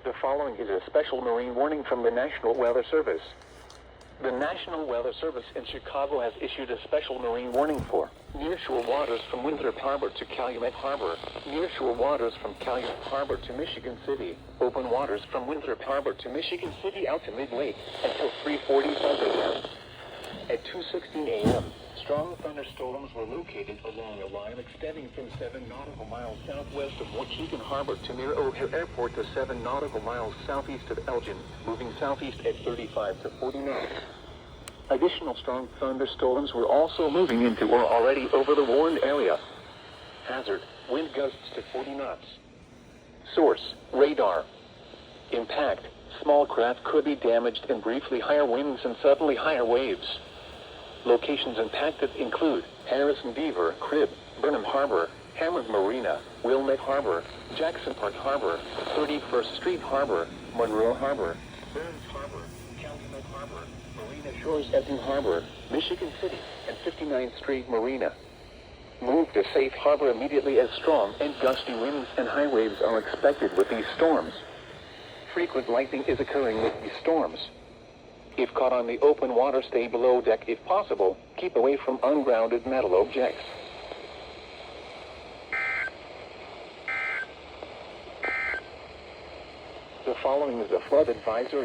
The following is a special marine warning from the National Weather Service. The National Weather Service in Chicago has issued a special marine warning for nearshore waters from Winthrop Harbor to Calumet Harbor, nearshore waters from Calumet Harbor to Michigan City, open waters from Winthrop Harbor to Michigan City out to mid-lake until 3:45 a.m. At 2:16 a.m., strong thunderstorms were located along a line extending from 7 nautical miles southwest of Waukegan Harbor to near O'Hare Airport to 7 nautical miles southeast of Elgin, moving southeast at 35 to 40 knots. Additional strong thunderstorms were also moving into or already over the warned area. Hazard, wind gusts to 40 knots. Source, radar. Impact, small craft could be damaged in briefly higher winds and suddenly higher waves. Locations impacted include Harrison Beaver, Crib, Burnham Harbor, Hammond Marina, Wilmette Harbor, Jackson Park Harbor, 31st Street Harbor, Monroe Harbor, Burns Harbor, Calumet Harbor, Marina Shores Epping Harbor, Michigan City, and 59th Street Marina. Move to safe harbor immediately as strong and gusty winds and high waves are expected with these storms. Frequent lightning is occurring with these storms. If caught on the open water, stay below deck if possible. Keep away from ungrounded metal objects. The following is a flood advisory.